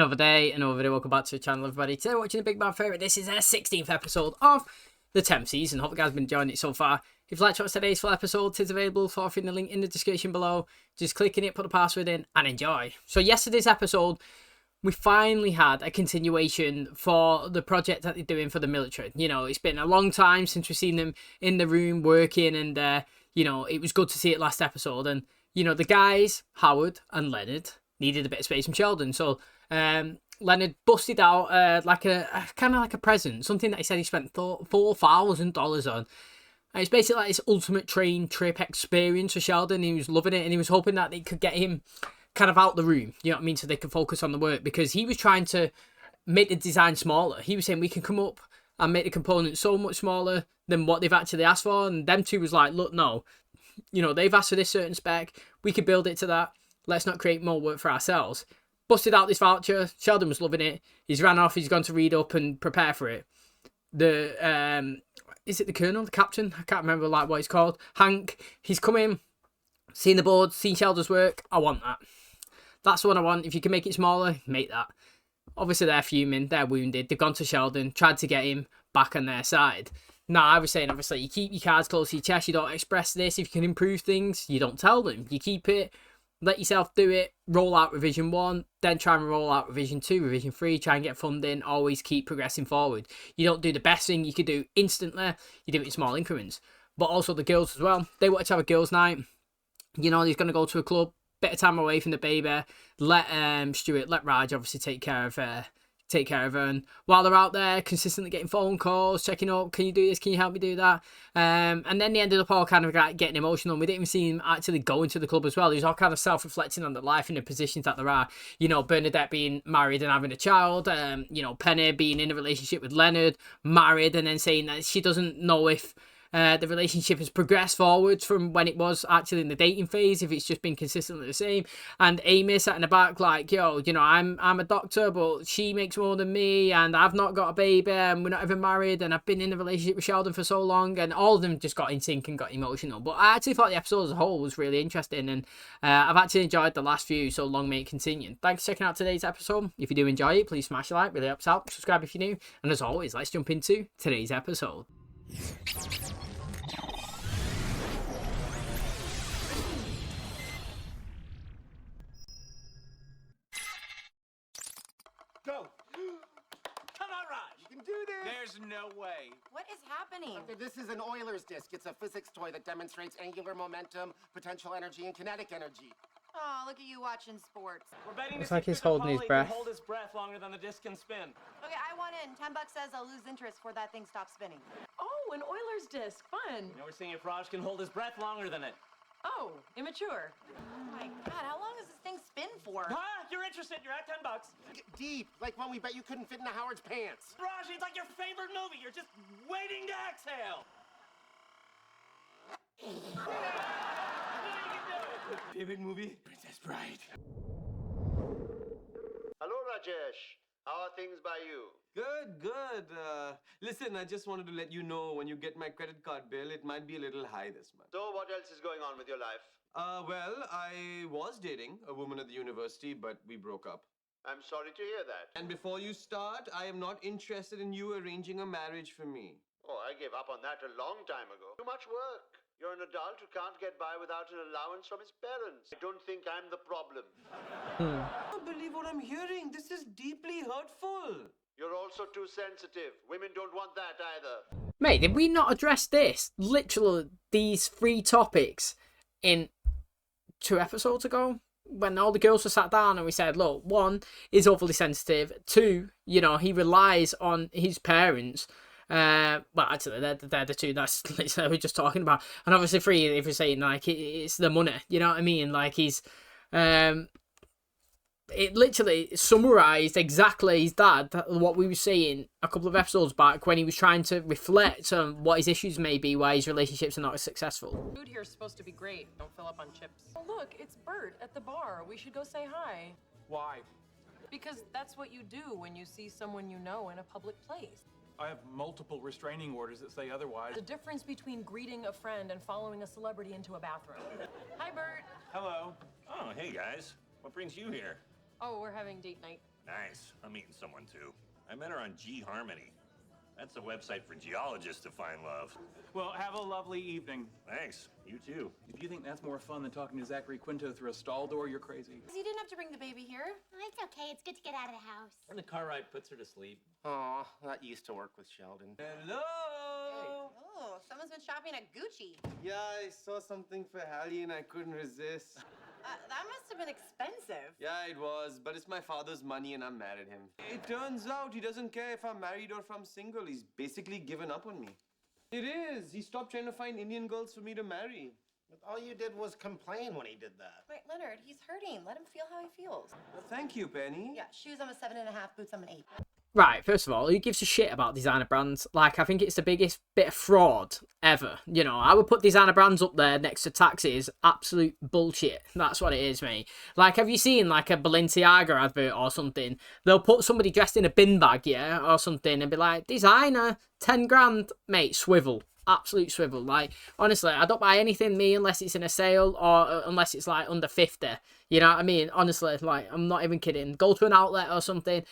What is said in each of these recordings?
Another day, another video. Welcome back to the channel, everybody. Today we're watching the big man favorite. This is our 16th episode of the 10th season. Hope you guys have been enjoying it so far. If you'd like to watch today's full episode, it is available for the link in the description below. Just click in it, put the password in, and enjoy. So yesterday's episode, we finally had a continuation for the project that they're doing for the military. You know, it's been a long time since we've seen them in the room working, and you know, it was good to see it last episode. And you know, the guys, Howard and Leonard, needed a bit of space from Sheldon, so Leonard busted out like a kind of like a present, something that he said he spent $4,000 on. And it's basically like this ultimate train trip experience for Sheldon. He was loving it, and he was hoping that they could get him kind of out the room, you know what I mean, so they could focus on the work, because he was trying to make the design smaller. He was saying we can come up and make the components so much smaller than what they've actually asked for, and them two was like, look, no, you know, they've asked for this certain spec, we could build it to that, let's not create more work for ourselves. Busted out this voucher. Sheldon was loving it. He's ran off. He's gone to read up and prepare for it. The is it the colonel, the captain? I can't remember like what he's called. Hank. He's come in, seen the board, seen Sheldon's work. I want that. That's what I want. If you can make it smaller, make that. Obviously they're fuming. They're wounded. They've gone to Sheldon, tried to get him back on their side. Now I was saying, obviously, you keep your cards close to your chest. You don't express this. If you can improve things, you don't tell them. You keep it. Let yourself do it, roll out revision 1, then try and roll out revision 2, revision 3, try and get funding, always keep progressing forward. You don't do the best thing you could do instantly, you do it in small increments. But also the girls as well, they wanted to have a girls' night. You know, he's going to go to a club, bit of time away from the baby, let Stuart, let Raj obviously take care of her. And while they're out there consistently getting phone calls, checking up, can you do this, can you help me do that, and then they ended up all kind of like getting emotional, and we didn't even see him actually going to the club as well. He was all kind of self-reflecting on the life and the positions that there are, you know, Bernadette being married and having a child, you know, Penny being in a relationship with Leonard, married, and then saying that she doesn't know if the relationship has progressed forwards from when it was actually in the dating phase, if it's just been consistently the same. And Amy sat in the back like, yo, you know, I'm a doctor, but she makes more than me, and I've not got a baby, and we're not even married, and I've been in a relationship with Sheldon for so long, and all of them just got in sync and got emotional. But I actually thought the episode as a whole was really interesting, and I've actually enjoyed the last few, so long may it continue. Thanks for checking out today's episode. If you do enjoy it, please smash a like, really helps out. Subscribe if you're new, and as always, let's jump into today's episode. Go! Come on, Raj! You can do this! There's no way. What is happening? Okay, this is an Euler's disk. It's a physics toy that demonstrates angular momentum, potential energy, and kinetic energy. Oh, look at you watching sports. We're betting It's to like see he's if the holding his Polly breath. can hold his breath longer than the disc can spin. Okay, I want in. $10 says I'll lose interest before that thing stops spinning. Oh, an Euler's disc. Fun. You know, we're seeing if Raj can hold his breath longer than it. Oh, immature. Oh my god, how long does this thing spin for? Ah, you're interested. You're at $10. Deep, like when we bet you couldn't fit into Howard's pants. Raj, it's like your favorite movie. You're just waiting to exhale. Favorite movie? Princess Bride. Hello, Rajesh. How are things by you? Good, good. Listen, I just wanted to let you know when you get my credit card bill, it might be a little high this month. So, what else is going on with your life? Well, I was dating a woman at the university, but we broke up. I'm sorry to hear that. And before you start, I am not interested in you arranging a marriage for me. Oh, I gave up on that a long time ago. Too much work. You're an adult who can't get by without an allowance from his parents. I don't think I'm the problem. I don't believe what I'm hearing. This is deeply hurtful. You're also too sensitive. Women don't want that either. Mate, did we not address this? Literally, these 3 topics in 2 episodes ago? When all the girls were sat down and we said, look, 1 is overly sensitive. 2, you know, he relies on his parents. Well, actually, they're the 2 that's literally we're just talking about. And obviously 3, if you're saying, like, it's the money. You know what I mean? Like, he's... it literally summarised exactly his dad, what we were saying a couple of episodes back when he was trying to reflect on what his issues may be, why his relationships are not as successful. Food here's supposed to be great. Don't fill up on chips. Oh, look, it's Bert at the bar. We should go say hi. Why? Because that's what you do when you see someone you know in a public place. I have multiple restraining orders that say otherwise. The difference between greeting a friend and following a celebrity into a bathroom. Hi, Bert. Hello. Oh, hey, guys. What brings you here? Oh, we're having date night. Nice. I'm meeting someone too. I met her on G-Harmony. That's a website for geologists to find love. Well, have a lovely evening. Thanks. You too. If you think that's more fun than talking to Zachary Quinto through a stall door, you're crazy. You didn't have to bring the baby here. Oh, it's okay. It's good to get out of the house. And the car ride puts her to sleep. Aw, that used to work with Sheldon. Hello! Oh, someone's been shopping at Gucci. Yeah, I saw something for Hallie and I couldn't resist. That must have been expensive. Yeah, it was, but it's my father's money and I'm mad at him. It turns out he doesn't care if I'm married or if I'm single. He's basically given up on me. It is. He stopped trying to find Indian girls for me to marry. But all you did was complain when he did that. Wait, Leonard, he's hurting. Let him feel how he feels. Well, thank you, Penny. Yeah, shoes, I'm a 7.5, boots, I'm an 8. Right, first of all, who gives a shit about designer brands? Like, I think it's the biggest bit of fraud ever. You know, I would put designer brands up there next to taxis. Absolute bullshit. That's what it is, mate. Like, have you seen, like, a Balenciaga advert or something? They'll put somebody dressed in a bin bag, yeah, or something, and be like, designer, 10 grand. Mate, swivel. Absolute swivel. Like, honestly, I don't buy anything, me, unless it's in a sale or unless it's, like, under 50. You know what I mean? Honestly, like, I'm not even kidding. Go to an outlet or something.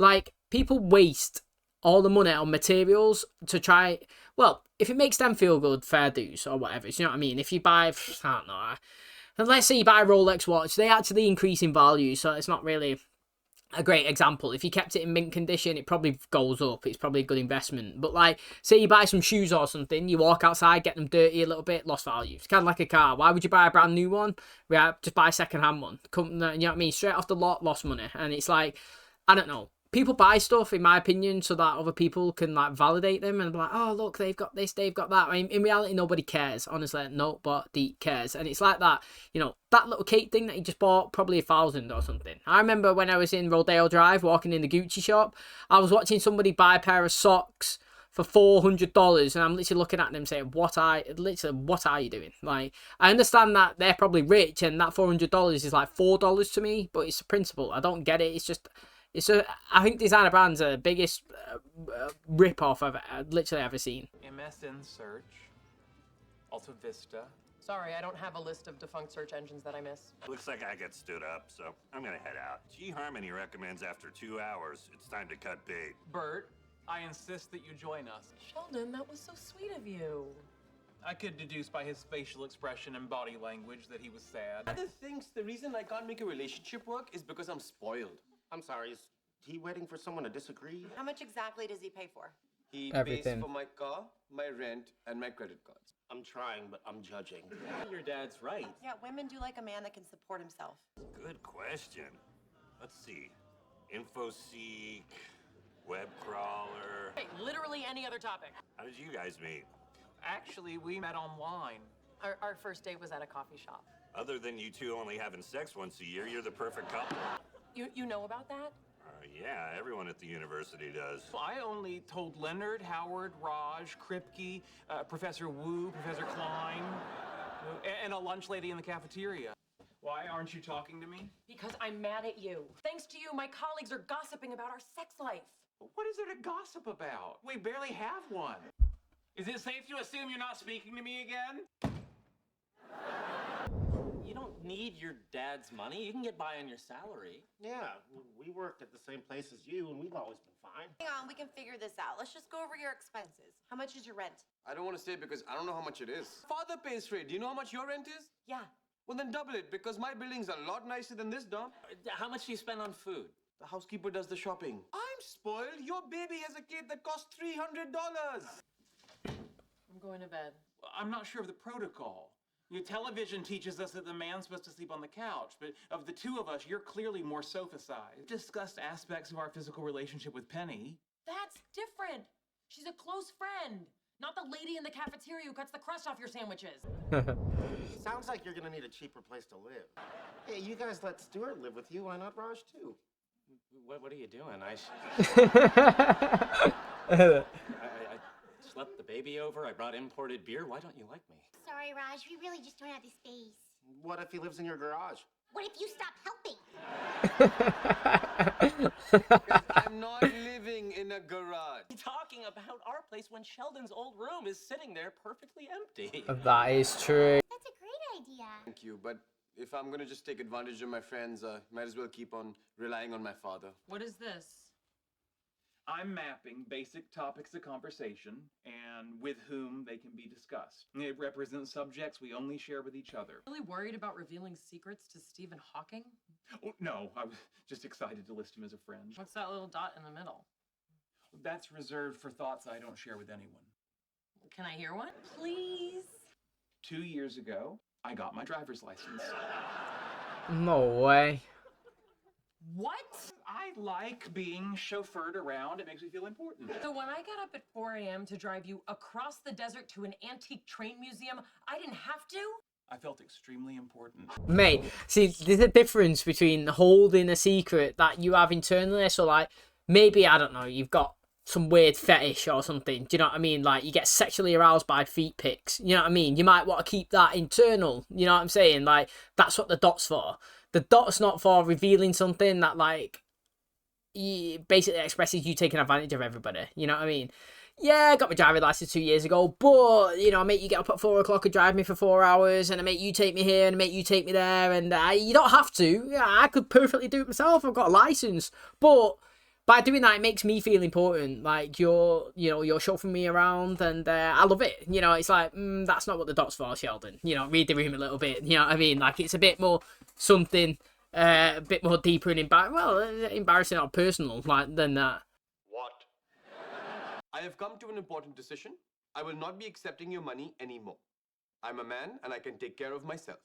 Like, people waste all the money on materials to try... Well, if it makes them feel good, fair dues or whatever. You know what I mean? If you buy... I don't know. And let's say you buy a Rolex watch. They actually increase in value, so it's not really a great example. If you kept it in mint condition, it probably goes up. It's probably a good investment. But, like, say you buy some shoes or something, you walk outside, get them dirty a little bit, lost value. It's kind of like a car. Why would you buy a brand new one? Yeah, just buy a second-hand one. You know what I mean? Straight off the lot, lost money. And it's like, I don't know. People buy stuff, in my opinion, so that other people can, like, validate them and be like, oh, look, they've got this, they've got that. I mean, in reality, nobody cares. Honestly, nobody cares. And it's like that, you know, that little cake thing that he just bought, probably $1,000 or something. I remember when I was in Rodeo Drive, walking in the Gucci shop, I was watching somebody buy a pair of socks for $400, and I'm literally looking at them saying, what are you doing? Like, I understand that they're probably rich, and that $400 is like $4 to me, but it's the principle. I don't get it. It's just... I think designer brands are the biggest rip-off I've literally ever seen. MSN Search, Alta Vista. Sorry, I don't have a list of defunct search engines that I miss. Looks like I got stood up, so I'm gonna head out. G-Harmony recommends after 2 hours, it's time to cut bait. Bert, I insist that you join us. Sheldon, that was so sweet of you. I could deduce by his facial expression and body language that he was sad. Other things, the reason I can't make a relationship work is because I'm spoiled. I'm sorry, is he waiting for someone to disagree? How much exactly does he pay for? He Everything. pays for my car, my rent, and my credit cards. I'm trying, but I'm judging. Your dad's right. Yeah, women do like a man that can support himself. Good question. Let's see. InfoSeek, web crawler. Hey, literally any other topic. How did you guys meet? Actually, we met online. Our first date was at a coffee shop. Other than you two only having sex once a year, you're the perfect couple. You know about that? Yeah, everyone at the university does. Well, I only told Leonard, Howard, Raj, Kripke, Professor Wu, Professor Klein, and a lunch lady in the cafeteria. Why aren't you talking to me? Because I'm mad at you. Thanks to you, my colleagues are gossiping about our sex life. What is there to gossip about? We barely have one. Is it safe to assume you're not speaking to me again? You don't need your dad's money. You can get by on your salary. Yeah, we worked at the same place as you, and we've always been fine. Hang on, we can figure this out. Let's just go over your expenses. How much is your rent? I don't want to say because I don't know how much it is. Father pays for it. Do you know how much your rent is? Yeah. Well, then double it, because my building's a lot nicer than this, Dom. How much do you spend on food? The housekeeper does the shopping. I'm spoiled. Your baby has a kid that costs $300. I'm going to bed. I'm not sure of the protocol. Your television teaches us that the man's supposed to sleep on the couch, but of the two of us, you're clearly more sofa-sized. We've discussed aspects of our physical relationship with Penny. That's different. She's a close friend, not the lady in the cafeteria who cuts the crust off your sandwiches. Sounds like you're gonna need a cheaper place to live. Hey, you guys let Stuart live with you. Why not Raj too? What are you doing? I slept the baby over. I brought imported beer. Why don't you like me? Sorry, Raj. We really just don't have the space. What if he lives in your garage? What if you stop helping? I'm not living in a garage. Talking about our place when Sheldon's old room is sitting there perfectly empty. That is true. That's a great idea. Thank you, but If I'm gonna just take advantage of my friends, might as well keep on relying on my father. What is this? I'm mapping basic topics of conversation and with whom they can be discussed. It represents subjects we only share with each other. Really worried about revealing secrets to Stephen Hawking? Oh, no, I was just excited to list him as a friend. What's that little dot in the middle? That's reserved for thoughts I don't share with anyone. Can I hear one? Please? 2 years ago, I got my driver's license. No way. What? I like being chauffeured around. It makes me feel important. So when I got up at 4 a.m. to drive you across the desert to an antique train museum, I didn't have to? I felt extremely important. Mate, see, there's a difference between holding a secret that you have internally. So, like, maybe, I don't know, you've got some weird fetish or something. Do you know what I mean? Like, you get sexually aroused by feet pics. You know what I mean? You might want to keep that internal. You know what I'm saying? Like, that's what the dot's for. The dot's not for revealing something that, like, basically expresses you taking advantage of everybody. You know what I mean? Yeah, I got my driving license 2 years ago, but, you know, I make you get up at 4 o'clock and drive me for 4 hours, and I make you take me here, and I make you take me there, and you don't have to. Yeah, I could perfectly do it myself. I've got a license. But by doing that, it makes me feel important. Like, you're chauffeuring me around, and I love it. You know, it's like, that's not what the dot's for, Sheldon. You know, read the room a little bit. You know what I mean? Like, it's a bit more something, a bit more deeper and embarrassing or personal, like, than that. What? I have come to an important decision. I will not be accepting your money anymore. I'm a man and I can take care of myself.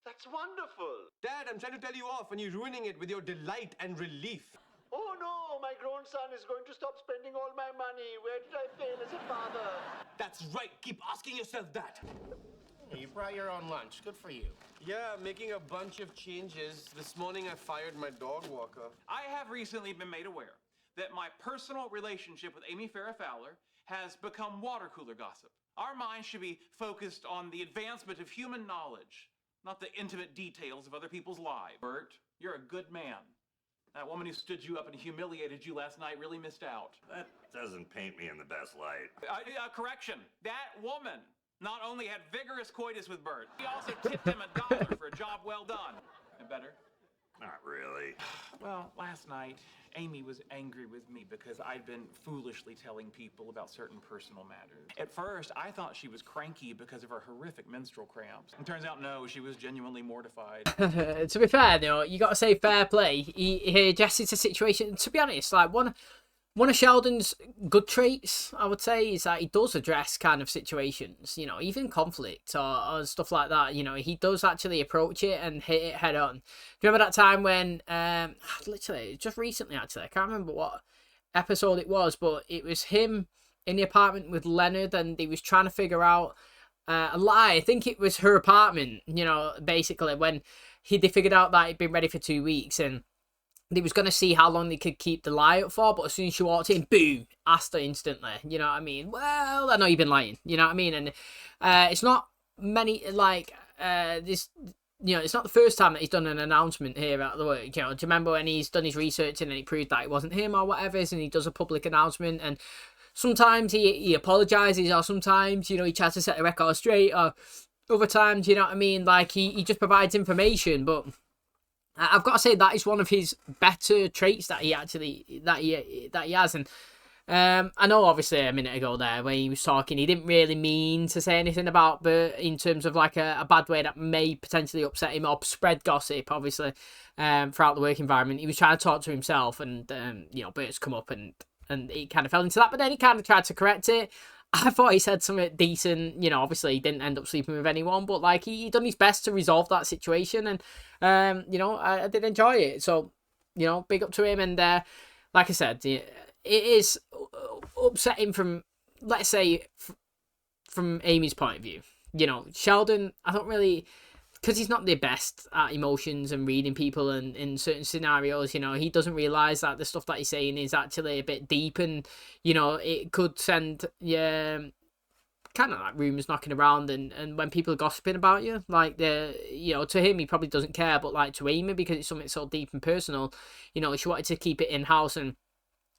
That's wonderful. Dad, I'm trying to tell you off and you're ruining it with your delight and relief. Oh no, my grown son is going to stop spending all my money. Where did I fail as a father? That's right. Keep asking yourself that. You brought your own lunch. Good for you. Yeah, making a bunch of changes. This morning I fired my dog walker. I have recently been made aware that my personal relationship with Amy Farrah Fowler has become water cooler gossip. Our minds should be focused on the advancement of human knowledge, not the intimate details of other people's lives. Bert, you're a good man. That woman who stood you up and humiliated you last night really missed out. That doesn't paint me in the best light. Correction. That woman not only had vigorous coitus with Bert, she also tipped him $1 for a job well done. And better? Not really. Well, last night, Amy was angry with me because I'd been foolishly telling people about certain personal matters. At first, I thought she was cranky because of her horrific menstrual cramps. And turns out, no, she was genuinely mortified. To be fair, though, you got to say fair play. He adjusted the situation. To be honest, like, one of Sheldon's good traits, I would say, is that he does address kind of situations, you know, even conflict or stuff like that. You know, he does actually approach it and hit it head on. Do you remember that time when, literally, just recently, actually, I can't remember what episode it was, but it was him in the apartment with Leonard, and he was trying to figure out a lie. I think it was her apartment, you know, basically, when they figured out that it'd been ready for 2 weeks, and they was going to see how long they could keep the lie up for, but as soon as she walked in, boom, asked her instantly. You know what I mean? Well, I know you've been lying. You know what I mean? And it's not many, like, this, you know, it's not the first time that he's done an announcement here at the work. You know, do you remember when he's done his research and he proved that it wasn't him or whatever, and he does a public announcement, and sometimes he apologises, or sometimes, you know, he tries to set the record straight, or other times, you know what I mean? Like, he just provides information, but I've got to say that is one of his better traits that he has. And I know, obviously, a minute ago there when he was talking, he didn't really mean to say anything about Bert in terms of like a bad way that may potentially upset him or spread gossip, obviously, throughout the work environment. He was trying to talk to himself, and you know, Bert's come up and he kind of fell into that, but then he kind of tried to correct it. I thought he said something decent. You know, obviously he didn't end up sleeping with anyone, but like he done his best to resolve that situation, and you know, I did enjoy it. So, you know, big up to him. And like I said, it is upsetting from, let's say, from Amy's point of view. You know, Sheldon, I don't really, because he's not the best at emotions and reading people, and in certain scenarios, you know, he doesn't realise that the stuff that he's saying is actually a bit deep, and, you know, it could send kind of like rumours knocking around, and when people are gossiping about you, like, you know, to him, he probably doesn't care, but like to Amy, because it's something so deep and personal, you know, she wanted to keep it in-house, and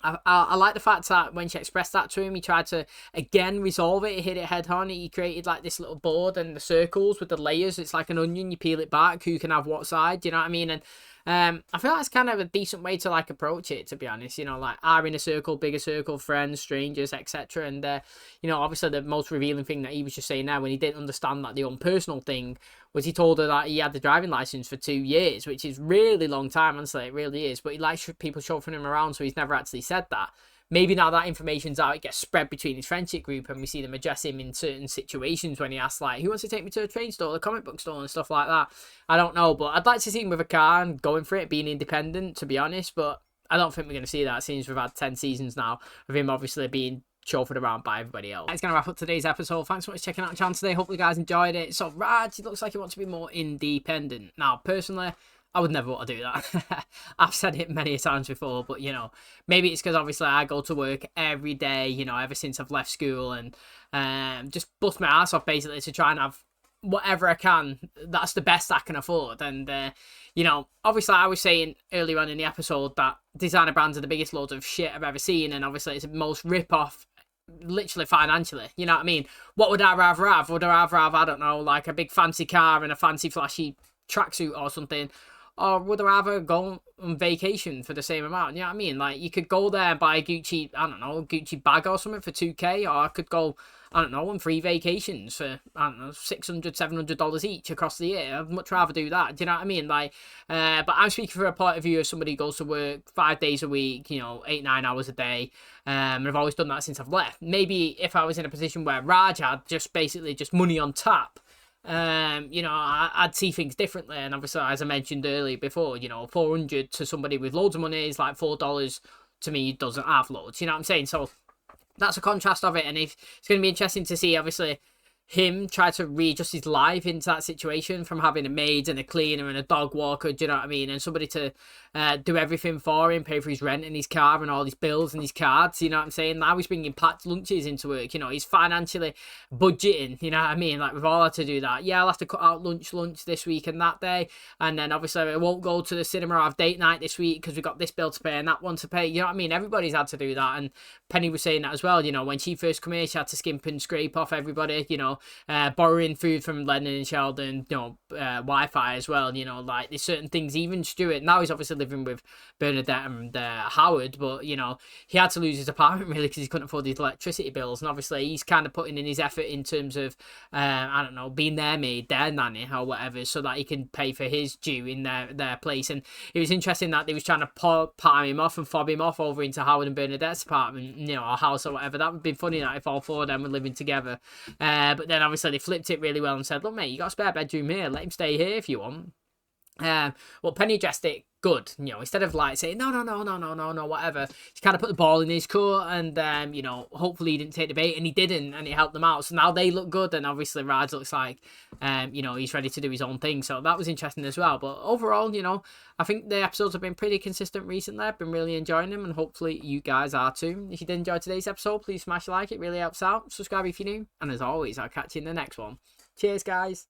I like the fact that when she expressed that to him, he tried to again resolve it. He hit it head on. He created like this little board and the circles with the layers. It's like an onion. You peel it back. Who can have what side? Do you know what I mean? And I feel that's kind of a decent way to like approach it, to be honest. You know, like our inner circle, bigger circle, friends, strangers, etc. And you know, obviously the most revealing thing that he was just saying there when he didn't understand that the unpersonal thing was he told her that he had the driving license for 2 years, which is really long time. Honestly, it really is. But he likes people chauffeuring him around, so he's never actually said that. Maybe now that information's out, it gets spread between his friendship group, and we see them address him in certain situations when he asks, like, who wants to take me to a train store, a comic book store, and stuff like that. I don't know, but I'd like to see him with a car and going for it, being independent, to be honest, but I don't think we're going to see that, since we've had 10 seasons now of him obviously being chauffeured around by everybody else. That's going to wrap up today's episode. Thanks so much for checking out the channel today. Hopefully you guys enjoyed it. So Raj, it looks like he wants to be more independent. Now, personally, I would never want to do that. I've said it many times before, but, you know, maybe it's because obviously I go to work every day, you know, ever since I've left school, and just bust my ass off basically to try and have whatever I can. That's the best I can afford. And, you know, obviously I was saying earlier on in the episode that designer brands are the biggest loads of shit I've ever seen, and obviously it's the most rip-off, literally financially. You know what I mean? What would I rather have? Would I rather have, I don't know, like a big fancy car and a fancy flashy tracksuit or something? Or would I rather go on vacation for the same amount? You know what I mean? Like, you could go there and buy a Gucci, I don't know, Gucci bag or something for $2K, or I could go, I don't know, on 3 vacations for, I don't know, $600, $700 each across the year. I'd much rather do that. Do you know what I mean? Like, but I'm speaking from a point of view of somebody who goes to work 5 days a week, you know, 8-9 hours a day. And I've always done that since I've left. Maybe if I was in a position where Raj had just basically just money on tap, you know, I'd see things differently. And obviously, as I mentioned earlier before, you know, 400 to somebody with loads of money is like $4 to me doesn't have loads. You know what I'm saying? So that's a contrast of it. And if it's going to be interesting to see, obviously, him try to readjust his life into that situation, from having a maid and a cleaner and a dog walker, do you know what I mean, and somebody to do everything for him, pay for his rent and his car and all his bills and his cards, you know what I'm saying. Now he's bringing packed lunches into work, you know, he's financially budgeting, you know what I mean. Like, we've all had to do that. Yeah, I'll have to cut out lunch this week and that day, and then obviously I won't go to the cinema or have date night this week because we've got this bill to pay and that one to pay, you know what I mean. Everybody's had to do that, and Penny was saying that as well. You know, when she first come here, she had to skimp and scrape off everybody, you know, borrowing food from Lennon and Sheldon, you know, Wi-Fi as well, you know, like there's certain things. Even Stuart, now he's obviously living with Bernadette and Howard, but, you know, he had to lose his apartment really because he couldn't afford his electricity bills, and obviously he's kind of putting in his effort in terms of I don't know, being their maid, their nanny or whatever, so that he can pay for his due in their place. And it was interesting that they was trying to palm him off and fob him off over into Howard and Bernadette's apartment, you know, or house or whatever. That would be funny that if all 4 of them were living together, but then obviously they flipped it really well and said, look mate, you got a spare bedroom here, let him stay here if you want. Well, Penny addressed it good, you know, instead of like saying no, whatever, she kind of put the ball in his court, and you know, hopefully he didn't take the bait, and he didn't, and it helped them out. So now they look good, and obviously Raj looks like you know, he's ready to do his own thing. So that was interesting as well. But overall, you know, I think the episodes have been pretty consistent recently. I've been really enjoying them, and hopefully you guys are too. If you did enjoy today's episode, please smash like, it really helps out. Subscribe if you're new, and as always, I'll catch you in the next one. Cheers guys.